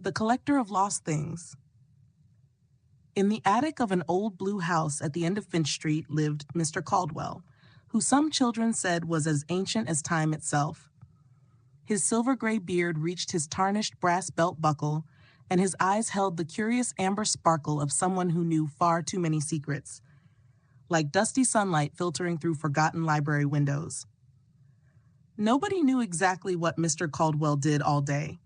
The Collector of Lost Things. In the attic of an old blue house at the end of Finch Street lived Mr. Caldwell, who some children said was as ancient as time itself. His silver-gray beard reached his tarnished brass belt buckle, and his eyes held the curious amber sparkle of someone who knew far too many secrets, like dusty sunlight filtering through forgotten library windows. Nobody knew exactly what Mr. Caldwell did all day.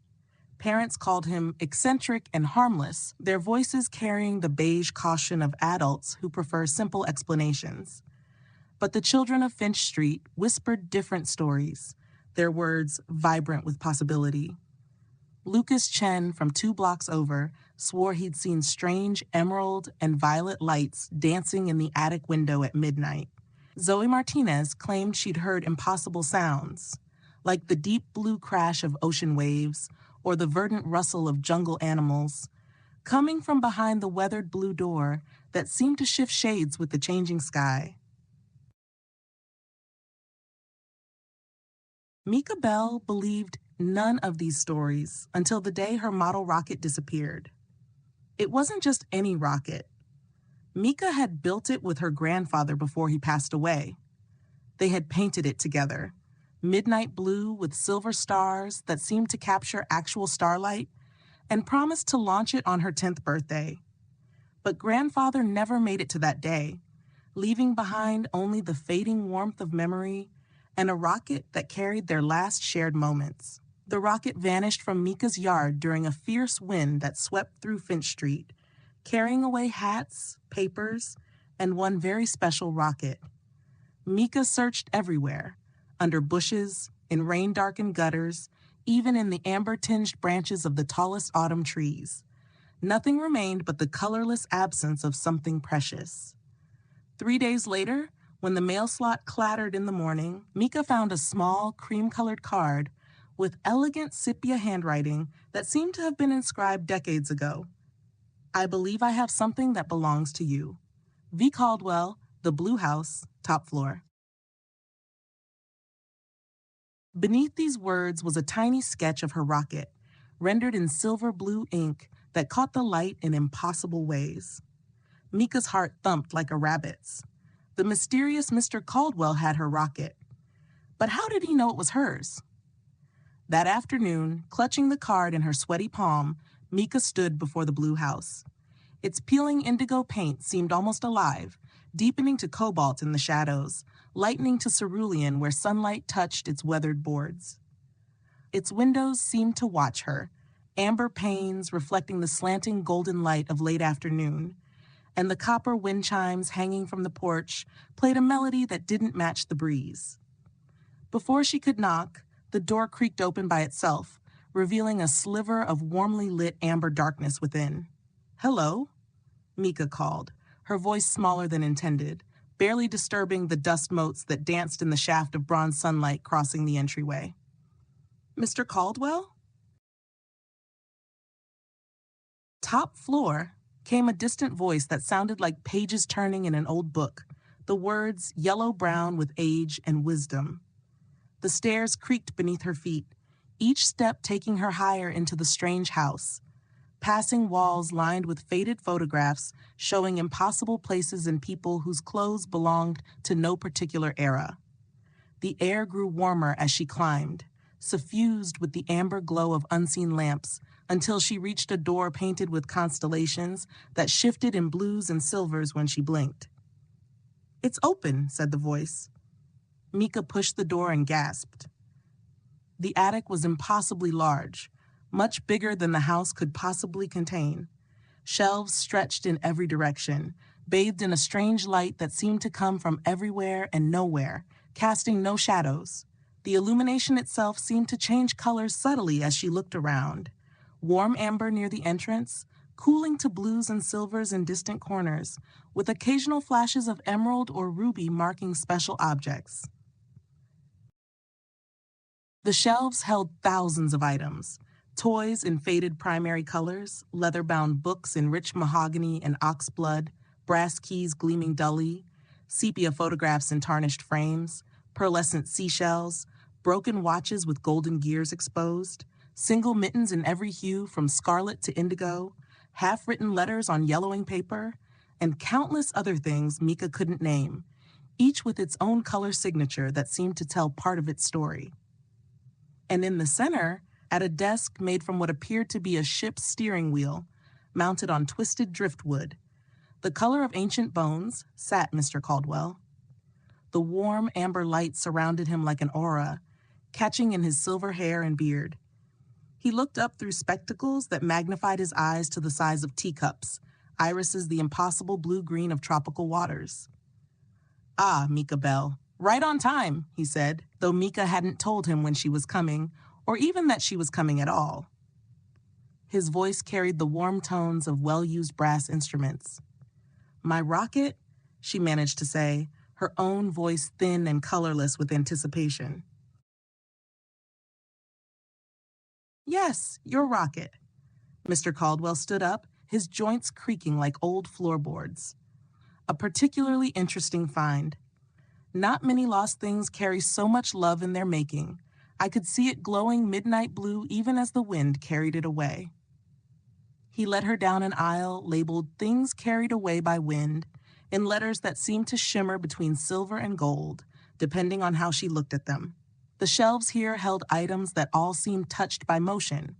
Parents called him eccentric and harmless, their voices carrying the beige caution of adults who prefer simple explanations. But the children of Finch Street whispered different stories, their words vibrant with possibility. Lucas Chen, from 2 blocks over, swore he'd seen strange emerald and violet lights dancing in the attic window at midnight. Zoe Martinez claimed she'd heard impossible sounds, like the deep blue crash of ocean waves or the verdant rustle of jungle animals, coming from behind the weathered blue door that seemed to shift shades with the changing sky. Mika Bell believed none of these stories until the day her model rocket disappeared. It wasn't just any rocket. Mika had built it with her grandfather before he passed away. They had painted it together, midnight blue with silver stars that seemed to capture actual starlight, and promised to launch it on her 10th birthday. But grandfather never made it to that day, leaving behind only the fading warmth of memory and a rocket that carried their last shared moments. The rocket vanished from Mika's yard during a fierce wind that swept through Finch Street, carrying away hats, papers, and one very special rocket. Mika searched everywhere, under bushes, in rain-darkened gutters, even in the amber-tinged branches of the tallest autumn trees. Nothing remained but the colorless absence of something precious. 3 days later, when the mail slot clattered in the morning, Mika found a small, cream-colored card with elegant sepia handwriting that seemed to have been inscribed decades ago. I believe I have something that belongs to you. V. Caldwell, The Blue House, top floor. Beneath these words was a tiny sketch of her rocket, rendered in silver blue ink that caught the light in impossible ways. Mika's heart thumped like a rabbit's. The mysterious Mr. Caldwell had her rocket. But how did he know it was hers? That afternoon, clutching the card in her sweaty palm, Mika stood before the blue house. Its peeling indigo paint seemed almost alive, deepening to cobalt in the shadows, lightening to cerulean where sunlight touched its weathered boards. Its windows seemed to watch her, amber panes reflecting the slanting golden light of late afternoon, and the copper wind chimes hanging from the porch played a melody that didn't match the breeze. Before she could knock, the door creaked open by itself, revealing a sliver of warmly lit amber darkness within. "Hello?" Mika called, her voice smaller than intended, barely disturbing the dust motes that danced in the shaft of bronze sunlight crossing the entryway. "Mr. Caldwell?" Top floor came a distant voice that sounded like pages turning in an old book, the words yellow-brown with age and wisdom. The stairs creaked beneath her feet, each step taking her higher into the strange house, passing walls lined with faded photographs showing impossible places and people whose clothes belonged to no particular era. The air grew warmer as she climbed, suffused with the amber glow of unseen lamps, until she reached a door painted with constellations that shifted in blues and silvers when she blinked. "It's open," said the voice. Mika pushed the door and gasped. The attic was impossibly large, much bigger than the house could possibly contain. Shelves stretched in every direction, bathed in a strange light that seemed to come from everywhere and nowhere, casting no shadows. The illumination itself seemed to change colors subtly as she looked around. Warm amber near the entrance, cooling to blues and silvers in distant corners, with occasional flashes of emerald or ruby marking special objects. The shelves held thousands of items, toys in faded primary colors, leather-bound books in rich mahogany and oxblood, brass keys gleaming dully, sepia photographs in tarnished frames, pearlescent seashells, broken watches with golden gears exposed, single mittens in every hue from scarlet to indigo, half-written letters on yellowing paper, and countless other things Mika couldn't name, each with its own color signature that seemed to tell part of its story. And in the center, at a desk made from what appeared to be a ship's steering wheel, mounted on twisted driftwood, the color of ancient bones, sat Mr. Caldwell. The warm amber light surrounded him like an aura, catching in his silver hair and beard. He looked up through spectacles that magnified his eyes to the size of teacups, irises the impossible blue-green of tropical waters. "Ah, Mika Bell, right on time," he said, though Mika hadn't told him when she was coming, or even that she was coming at all. His voice carried the warm tones of well-used brass instruments. "My rocket?" she managed to say, her own voice thin and colorless with anticipation. "Yes, your rocket." Mr. Caldwell stood up, his joints creaking like old floorboards. "A particularly interesting find. Not many lost things carry so much love in their making. I could see it glowing midnight blue even as the wind carried it away." He led her down an aisle labeled "Things Carried Away by Wind" in letters that seemed to shimmer between silver and gold, depending on how she looked at them. The shelves here held items that all seemed touched by motion: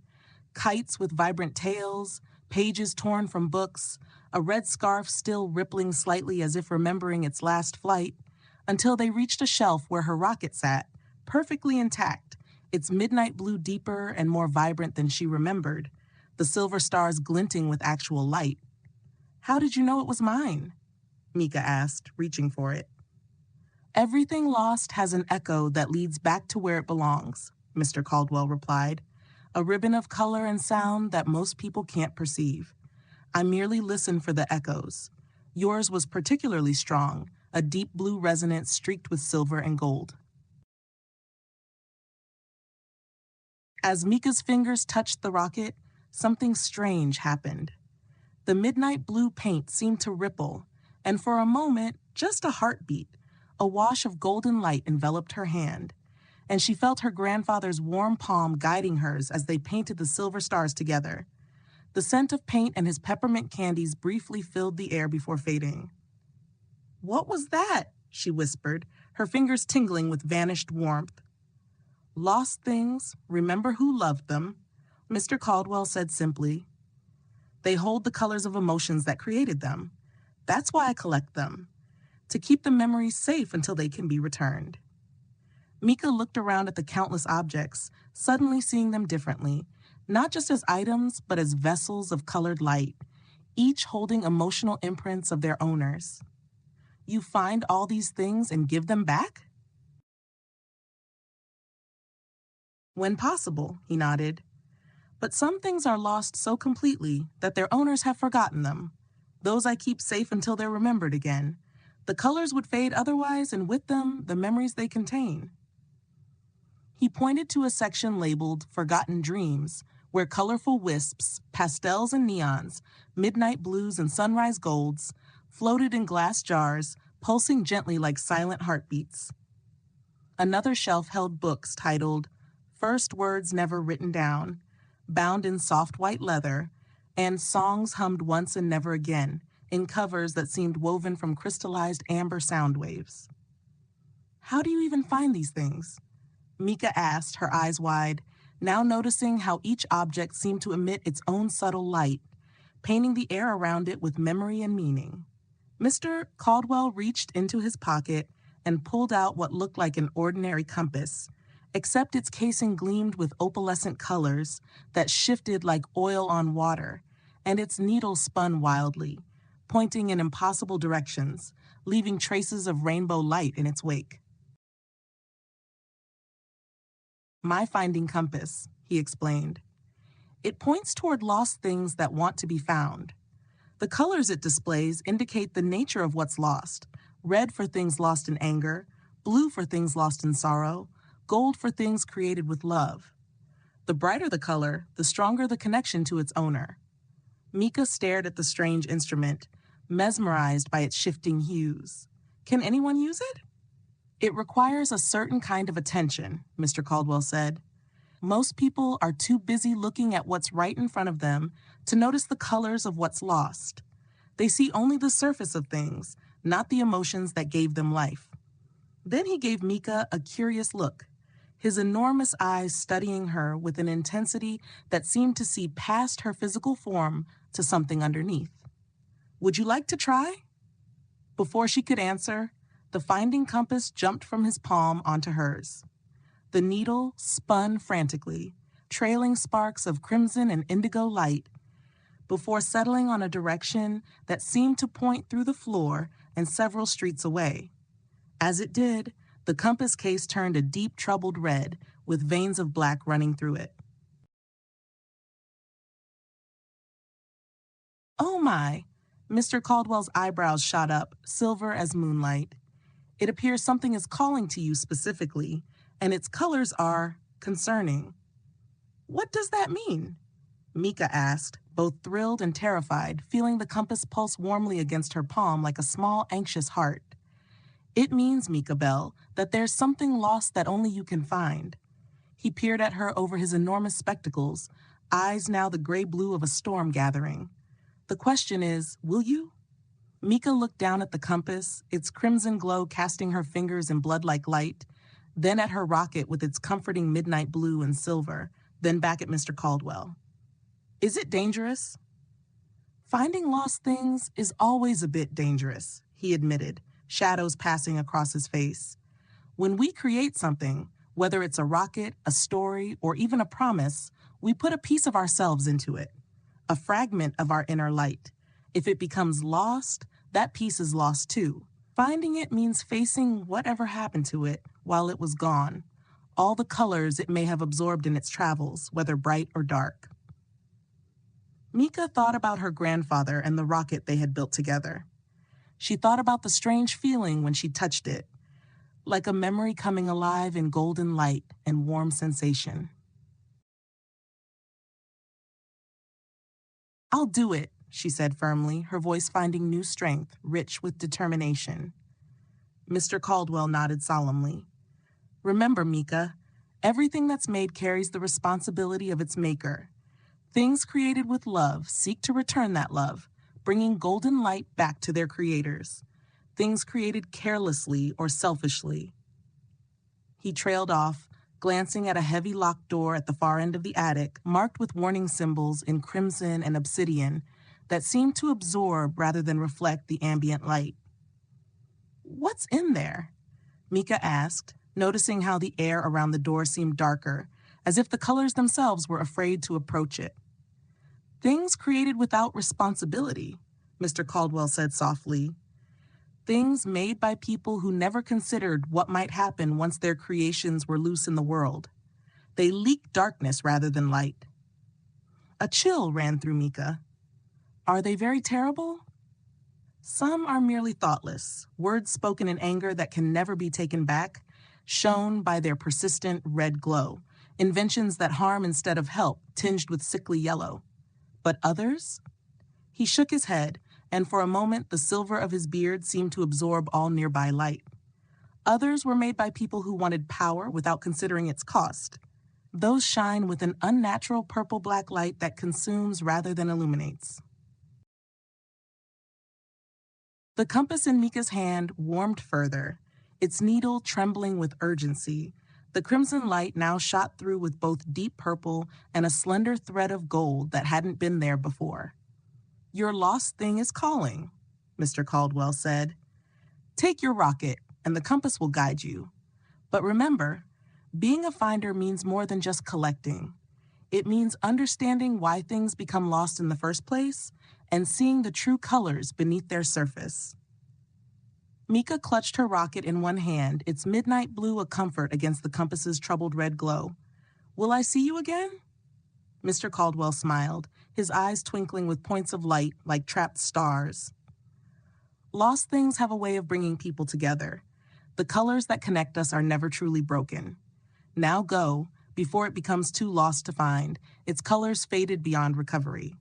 kites with vibrant tails, pages torn from books, a red scarf still rippling slightly as if remembering its last flight, until they reached a shelf where her rocket sat, perfectly intact, its midnight blue deeper and more vibrant than she remembered, the silver stars glinting with actual light. "How did you know it was mine?" Mika asked, reaching for it. "Everything lost has an echo that leads back to where it belongs," Mr. Caldwell replied, "a ribbon of color and sound that most people can't perceive. I merely listen for the echoes. Yours was particularly strong, a deep blue resonance streaked with silver and gold." As Mika's fingers touched the rocket, something strange happened. The midnight blue paint seemed to ripple, and for a moment, just a heartbeat, a wash of golden light enveloped her hand, and she felt her grandfather's warm palm guiding hers as they painted the silver stars together. The scent of paint and his peppermint candies briefly filled the air before fading. "What was that?" she whispered, her fingers tingling with vanished warmth. "Lost things, remember who loved them," Mr. Caldwell said simply. "They hold the colors of emotions that created them. That's why I collect them, to keep the memories safe until they can be returned." Mika looked around at the countless objects, suddenly seeing them differently, not just as items, but as vessels of colored light, each holding emotional imprints of their owners. "You find all these things and give them back?" "When possible," he nodded. "But some things are lost so completely that their owners have forgotten them. Those I keep safe until they're remembered again. The colors would fade otherwise, and with them, the memories they contain." He pointed to a section labeled "Forgotten Dreams," where colorful wisps, pastels and neons, midnight blues and sunrise golds, floated in glass jars, pulsing gently like silent heartbeats. Another shelf held books titled "First Words Never Written Down," bound in soft white leather, and "Songs Hummed Once and Never Again," in covers that seemed woven from crystallized amber sound waves. "How do you even find these things?" Mika asked, her eyes wide, now noticing how each object seemed to emit its own subtle light, painting the air around it with memory and meaning. Mr. Caldwell reached into his pocket and pulled out what looked like an ordinary compass, except its casing gleamed with opalescent colors that shifted like oil on water, and its needle spun wildly, pointing in impossible directions, leaving traces of rainbow light in its wake. "My finding compass," he explained. "It points toward lost things that want to be found. The colors it displays indicate the nature of what's lost: red for things lost in anger, blue for things lost in sorrow, gold for things created with love. The brighter the color, the stronger the connection to its owner." Mika stared at the strange instrument, mesmerized by its shifting hues. "Can anyone use it?" "It requires a certain kind of attention," Mr. Caldwell said. most people are too busy looking at what's right in front of them to notice the colors of what's lost. They see only the surface of things, not the emotions that gave them life. Then he gave Mika a curious look, his enormous eyes studying her with an intensity that seemed to see past her physical form to something underneath. "Would you like to try?" Before she could answer, the finding compass jumped from his palm onto hers. The needle spun frantically, trailing sparks of crimson and indigo light, before settling on a direction that seemed to point through the floor and several streets away. As it did, the compass case turned a deep troubled red, with veins of black running through it. "Oh my!" Mr. Caldwell's eyebrows shot up, silver as moonlight. "It appears something is calling to you specifically, and its colors are concerning." "What does that mean?" Mika asked, both thrilled and terrified, feeling the compass pulse warmly against her palm like a small, anxious heart. "It means, Mika Bell, that there's something lost that only you can find." He peered at her over his enormous spectacles, eyes now the gray blue of a storm gathering. "The question is, will you?" Mika looked down at the compass, its crimson glow casting her fingers in blood-like light, then at her rocket with its comforting midnight blue and silver, then back at Mr. Caldwell. "Is it dangerous?" "Finding lost things is always a bit dangerous," he admitted, shadows passing across his face. "When we create something, whether it's a rocket, a story, or even a promise, we put a piece of ourselves into it, a fragment of our inner light. If it becomes lost, that piece is lost too. Finding it means facing whatever happened to it while it was gone, all the colors it may have absorbed in its travels, whether bright or dark." Mika thought about her grandfather and the rocket they had built together. She thought about the strange feeling when she touched it, like a memory coming alive in golden light and warm sensation. "I'll do it," she said firmly, her voice finding new strength, rich with determination. Mr. Caldwell nodded solemnly. "Remember, Mika, everything that's made carries the responsibility of its maker. Things created with love seek to return that love, bringing golden light back to their creators. Things created carelessly or selfishly." He trailed off, glancing at a heavy locked door at the far end of the attic, marked with warning symbols in crimson and obsidian that seemed to absorb rather than reflect the ambient light. "What's in there?" Mika asked, noticing how the air around the door seemed darker, as if the colors themselves were afraid to approach it. "Things created without responsibility," Mr. Caldwell said softly. "Things made by people who never considered what might happen once their creations were loose in the world. They leak darkness rather than light." A chill ran through Mika. "Are they very terrible?" "Some are merely thoughtless, words spoken in anger that can never be taken back, shown by their persistent red glow, inventions that harm instead of help, tinged with sickly yellow. But others?" He shook his head, and for a moment the silver of his beard seemed to absorb all nearby light. "Others were made by people who wanted power without considering its cost. Those shine with an unnatural purple-black light that consumes rather than illuminates." The compass in Mika's hand warmed further, its needle trembling with urgency. The crimson light now shot through with both deep purple and a slender thread of gold that hadn't been there before. "Your lost thing is calling," Mr. Caldwell said. "Take your rocket, and the compass will guide you. But remember, being a finder means more than just collecting. It means understanding why things become lost in the first place and seeing the true colors beneath their surface." Mika clutched her rocket in one hand, its midnight blue a comfort against the compass's troubled red glow. "Will I see you again?" Mr. Caldwell smiled, his eyes twinkling with points of light like trapped stars. "Lost things have a way of bringing people together. The colors that connect us are never truly broken. Now go, before it becomes too lost to find, its colors faded beyond recovery."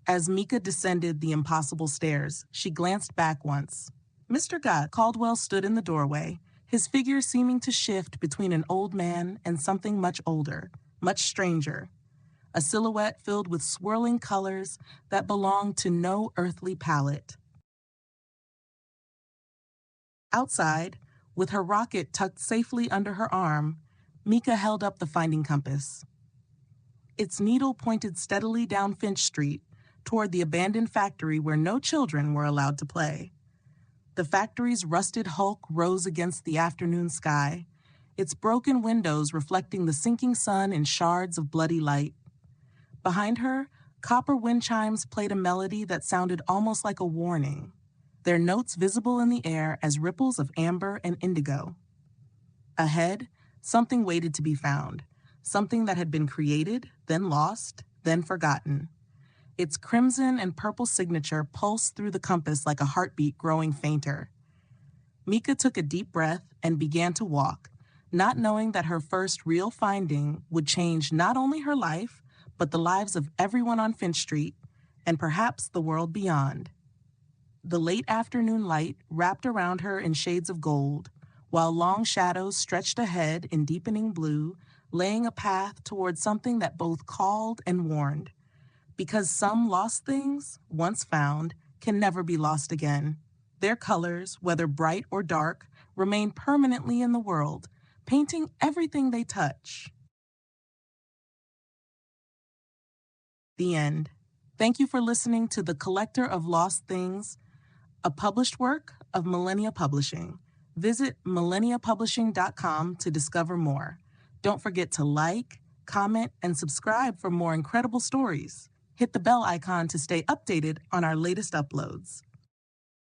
As Mika descended the impossible stairs, she glanced back once. Mr. Caldwell stood in the doorway, his figure seeming to shift between an old man and something much older, much stranger, a silhouette filled with swirling colors that belonged to no earthly palette. Outside, with her rocket tucked safely under her arm, Mika held up the finding compass. Its needle pointed steadily down Finch Street, toward the abandoned factory where no children were allowed to play. The factory's rusted hulk rose against the afternoon sky, its broken windows reflecting the sinking sun in shards of bloody light. Behind her, copper wind chimes played a melody that sounded almost like a warning, their notes visible in the air as ripples of amber and indigo. Ahead, something waited to be found, something that had been created, then lost, then forgotten. Its crimson and purple signature pulsed through the compass like a heartbeat growing fainter. Mika took a deep breath and began to walk, not knowing that her first real finding would change not only her life, but the lives of everyone on Finch Street, and perhaps the world beyond. The late afternoon light wrapped around her in shades of gold, while long shadows stretched ahead in deepening blue, laying a path toward something that both called and warned. Because some lost things, once found, can never be lost again. Their colors, whether bright or dark, remain permanently in the world, painting everything they touch. The end. Thank you for listening to The Collector of Lost Things, a published work of Millennia Publishing. Visit millenniapublishing.com to discover more. Don't forget to like, comment, and subscribe for more incredible stories. Hit the bell icon to stay updated on our latest uploads.